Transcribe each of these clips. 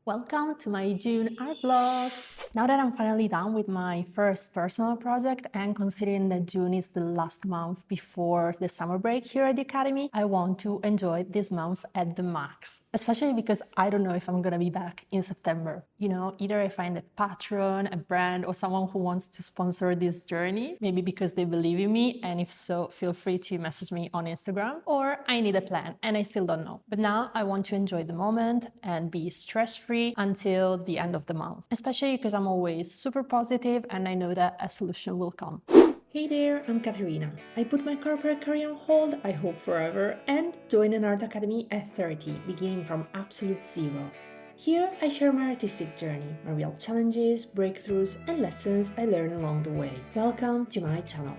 Welcome to my June art vlog! Now that I'm finally done with my first personal project and considering that June is the last month before the summer break here at the Academy, I want to enjoy this month at the max. Especially because I don't know if I'm gonna be back in September. You know, either I find a patron, a brand, or someone who wants to sponsor this journey, maybe because they believe in me, and if so, feel free to message me on Instagram, or I need a plan and I still don't know. But now I want to enjoy the moment and be stress-free until the end of the month, especially because I'm always super positive and I know that a solution will come. Hey there, I'm Kateryna. I put my corporate career on hold, I hope forever, and joined an art academy at 30, beginning from absolute zero. Here, I share my artistic journey, my real challenges, breakthroughs, and lessons I learned along the way. Welcome to my channel.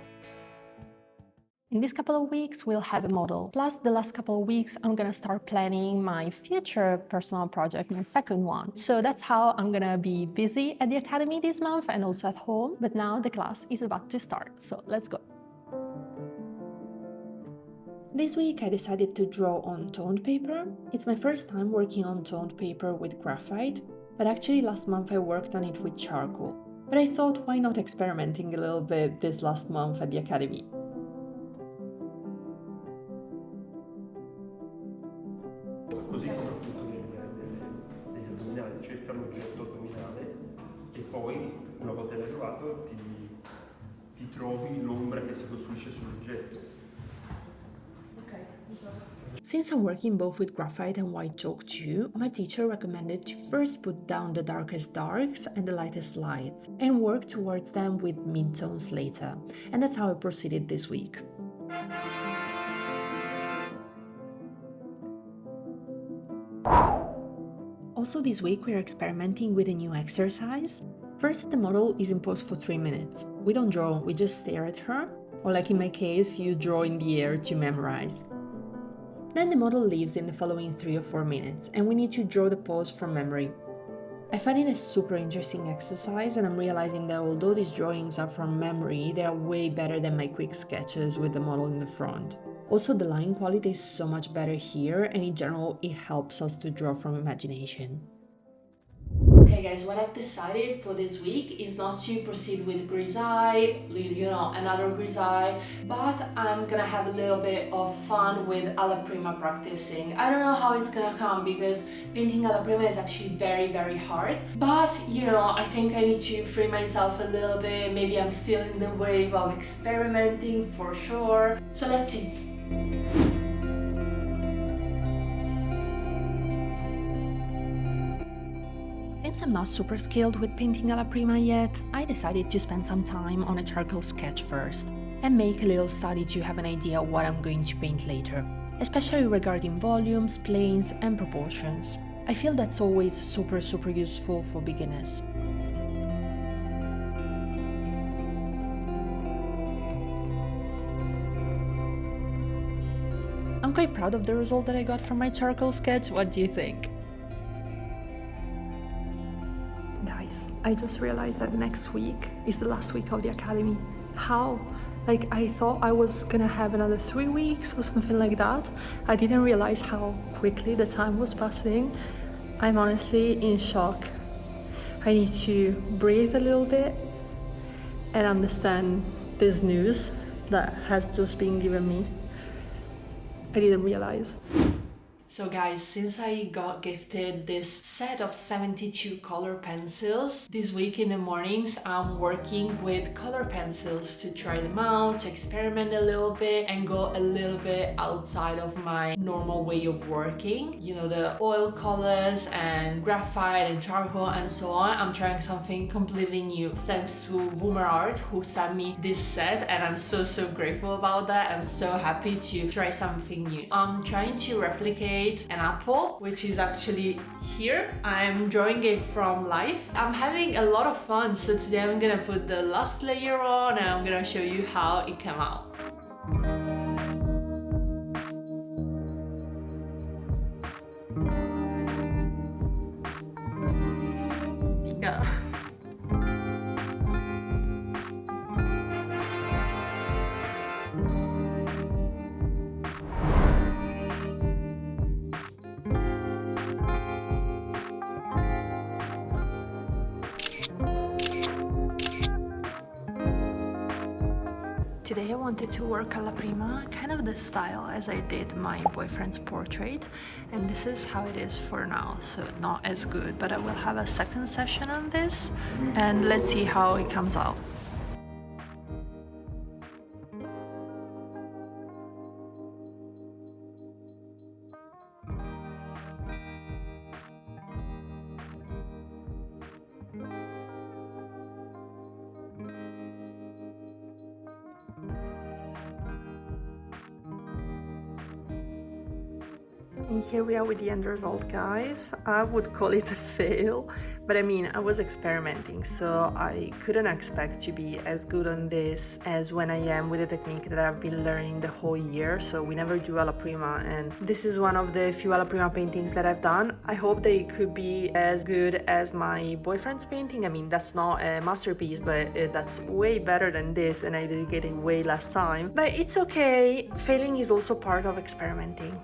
In these couple of weeks, we'll have a model. Plus, the last couple of weeks, I'm gonna start planning my future personal project, my second one. So that's how I'm gonna be busy at the Academy this month and also at home. But now the class is about to start, so let's go. This week I decided to draw on toned paper. It's my first time working on toned paper with graphite, but actually last month I worked on it with charcoal. But I thought, why not experimenting a little bit this last month at the Academy? Così come appunto degli addominali, cerca l'oggetto addominale e poi una volta che l'hai trovato ti trovi l'ombra che si costruisce sull'oggetto. Since I'm working both with graphite and white chalk too, my teacher recommended to first put down the darkest darks and the lightest lights and work towards them with mid-tones later. And that's how I proceeded this week. Also this week we're experimenting with a new exercise. First, the model is in pose for 3 minutes. We don't draw, we just stare at her, or like in my case, you draw in the air to memorize. Then the model leaves in the following 3 or 4 minutes, and we need to draw the pose from memory. I find it a super interesting exercise, and I'm realizing that although these drawings are from memory, they are way better than my quick sketches with the model in the front. Also, the line quality is so much better here, and in general, it helps us to draw from imagination. Okay guys, what I've decided for this week is not to proceed with grisaille, another grisaille, but I'm gonna have a little bit of fun with Alla Prima practicing. I don't know how it's gonna come because painting Alla Prima is actually very hard, but I think I need to free myself a little bit. Maybe I'm still in the wave of experimenting for sure, so let's see. Since I'm not super skilled with painting alla prima yet, I decided to spend some time on a charcoal sketch first and make a little study to have an idea what I'm going to paint later, especially regarding volumes, planes and proportions. I feel that's always super useful for beginners. I'm quite proud of the result that I got from my charcoal sketch. What do you think? Guys, I just realized that next week is the last week of the Academy. How? Like, I thought I was gonna have another 3 weeks or something like that. I didn't realize how quickly the time was passing. I'm honestly in shock. I need to breathe a little bit and understand this news that has just been given me. I didn't realize. So guys, since I got gifted this set of 72 color pencils, this week in the mornings I'm working with color pencils to try them out, to experiment a little bit and go a little bit outside of my normal way of working. You know, the oil colors and graphite and charcoal and so on. I'm trying something completely new thanks to Woomer Art who sent me this set, and I'm so grateful about that. I'm so happy to try something new. I'm trying to replicate an apple, which is actually here. I'm drawing it from life. I'm having a lot of fun, so today I'm gonna put the last layer on and I'm gonna show you how it came out. Yeah. Today I wanted to work alla prima, kind of the style as I did my boyfriend's portrait, and this is how it is for now, so not as good, but I will have a second session on this and let's see how it comes out. And here we are with the end result, guys. I would call it a fail, but I mean, I was experimenting, so I couldn't expect to be as good on this as when I am with a technique that I've been learning the whole year. So we never do alla prima, and this is one of the few alla prima paintings that I've done. I hope they could be as good as my boyfriend's painting. I mean, that's not a masterpiece, but that's way better than this, and I dedicated way less time. But it's okay. Failing is also part of experimenting.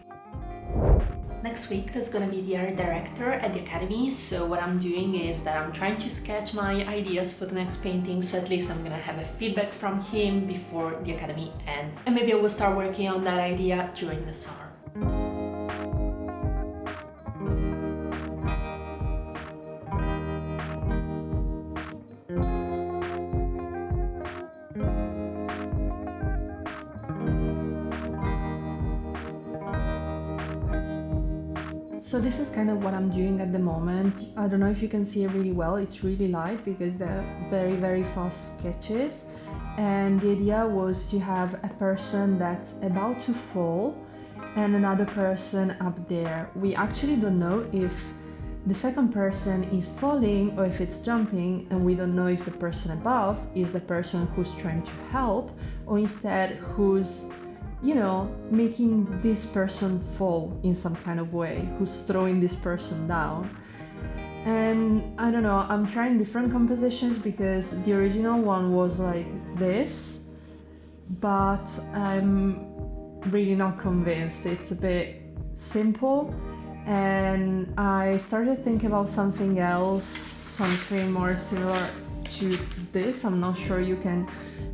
Next week there's gonna be the art director at the academy, so what I'm doing is that I'm trying to sketch my ideas for the next painting, so at least I'm gonna have a feedback from him before the academy ends, and maybe I will start working on that idea during the summer. So this is kind of what I'm doing at the moment. I don't know if you can see it really well. It's really light because they're very, very fast sketches. And the idea was to have a person that's about to fall and another person up there. We actually don't know if the second person is falling or if it's jumping, and we don't know if the person above is the person who's trying to help or instead who's, you know, making this person fall in some kind of way, who's throwing this person down. And I don't know, I'm trying different compositions because the original one was like this, but I'm really not convinced. It's a bit simple, and I started thinking about something else, something more similar to this. I'm not sure you can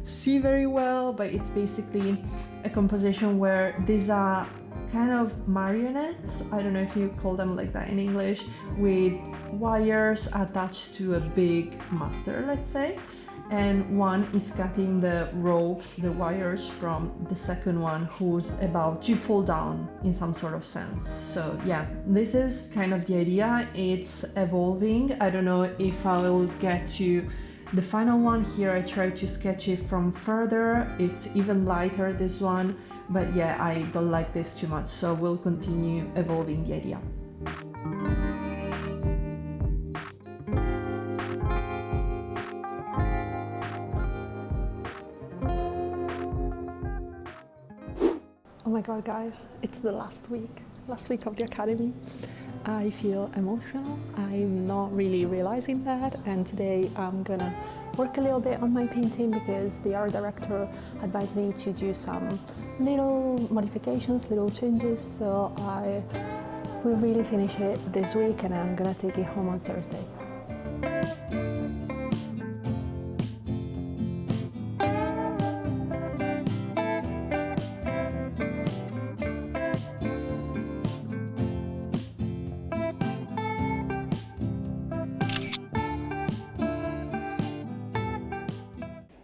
see very well, but it's basically a composition where these are kind of marionettes, I don't know if you call them like that in English, with wires attached to a big master, let's say, and one is cutting the ropes, the wires from the second one who's about to fall down in some sort of sense. So yeah, this is kind of the idea. It's evolving. I don't know if I will get to the final one. Here I try to sketch it from further. It's even lighter, this one, but yeah, I don't like this too much, so we'll continue evolving the idea. Oh my god, guys, it's the last week of the academy. I feel emotional. I'm not really realizing that, and today I'm gonna work a little bit on my painting because the art director advised me to do some little modifications, little changes, so I will really finish it this week and I'm gonna take it home on Thursday.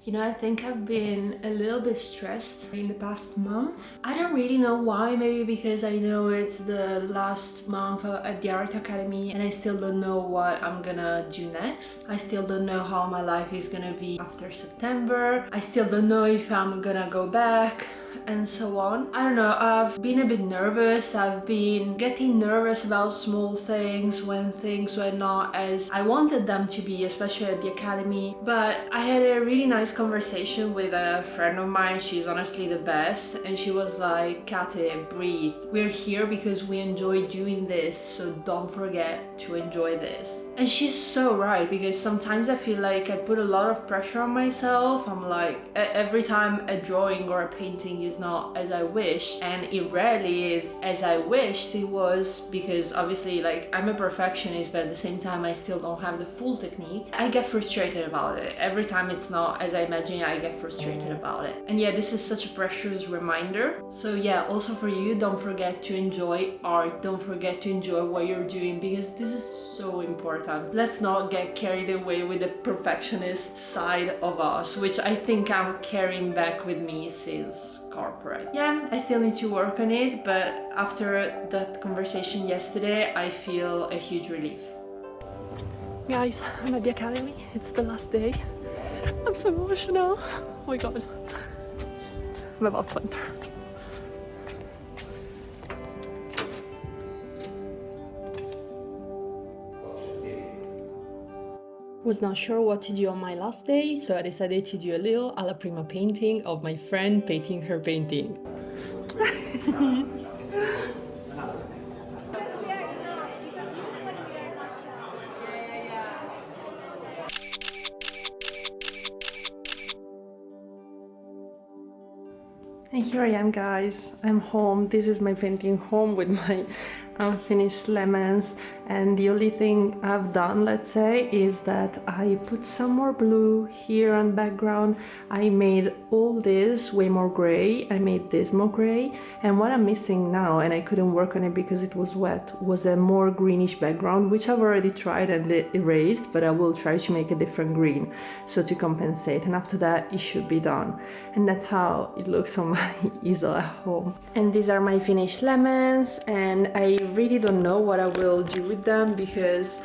You know, I think I've been a little bit stressed in the past month. I don't really know why, maybe because I know it's the last month at the Art Academy and I still don't know what I'm gonna do next. I still don't know how my life is gonna be after September. I still don't know if I'm gonna go back and so on. I don't know, I've been a bit nervous. I've been getting nervous about small things when things were not as I wanted them to be, especially at the academy. But I had a really nice conversation with a friend of mine. She's honestly the best, and she was like, Kate, breathe. We're here because we enjoy doing this, so don't forget to enjoy this. And she's so right, because sometimes I feel like I put a lot of pressure on myself. I'm like, every time a drawing or a painting is not as I wish, and it rarely is as I wished it was, because obviously like I'm a perfectionist, but at the same time I still don't have the full technique. I get frustrated about it every time it's not as I imagine I get frustrated about it. And yeah, this is such a precious reminder. So yeah, also for you, don't forget to enjoy art, don't forget to enjoy what you're doing, because this is so important. Let's not get carried away with the perfectionist side of us, which I think I'm carrying back with me since corporate. Yeah, I still need to work on it, but after that conversation yesterday, I feel a huge relief. Guys, I'm at the academy. It's the last day. I'm so emotional. Oh my god. I'm about to enter. Was not sure what to do on my last day, so I decided to do a little Alla Prima painting of my friend painting her painting. And here I am, guys. I'm home. This is my painting home with my unfinished lemons, and the only thing I've done, let's say, is that I put some more blue here on background. I made all this way more gray. I made this more gray, and what I'm missing now, and I couldn't work on it because it was wet, was a more greenish background, which I've already tried and erased, but I will try to make a different green so to compensate, and after that it should be done. And that's how it looks on my easel at home. And these are my finished lemons, and I really don't know what I will do with them because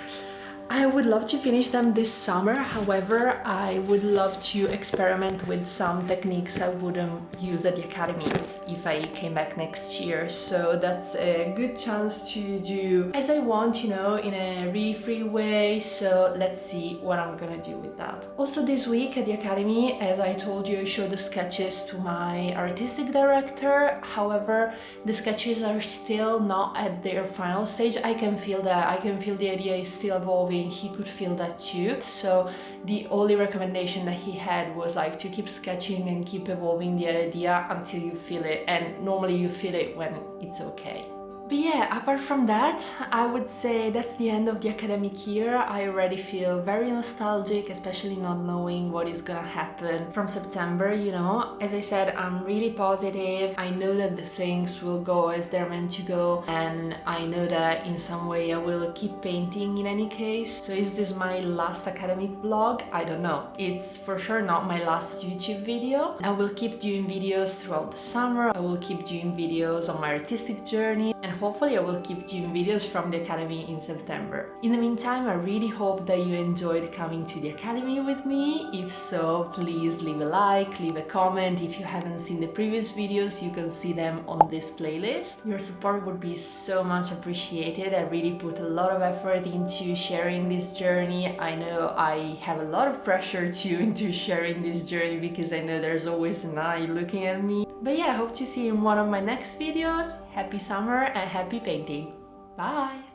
I would love to finish them this summer. However, I would love to experiment with some techniques I wouldn't use at the academy if I came back next year. So that's a good chance to do as I want, you know, in a really free way. So let's see what I'm gonna do with that. Also this week at the academy, as I told you, I showed the sketches to my artistic director. However, the sketches are still not at their final stage. I can feel that. I can feel the idea is still evolving. He could feel that too. So the only recommendation that he had was like to keep sketching and keep evolving the idea until you feel it, and normally you feel it when it's okay. But yeah, apart from that, I would say that's the end of the academic year. I already feel very nostalgic, especially not knowing what is gonna happen from September, you know. As I said, I'm really positive. I know that the things will go as they're meant to go, and I know that in some way I will keep painting in any case. So is this my last academic vlog? I don't know. It's for sure not my last YouTube video. I will keep doing videos throughout the summer. I will keep doing videos on my artistic journey, and hopefully I will keep doing videos from the academy in September. In the meantime, I really hope that you enjoyed coming to the academy with me. If so, please leave a like, leave a comment. If you haven't seen the previous videos, you can see them on this playlist. Your support would be so much appreciated. I really put a lot of effort into sharing this journey. I know I have a lot of pressure too into sharing this journey because I know there's always an eye looking at me. But yeah, I hope to see you in one of my next videos. Happy summer and happy painting. Bye!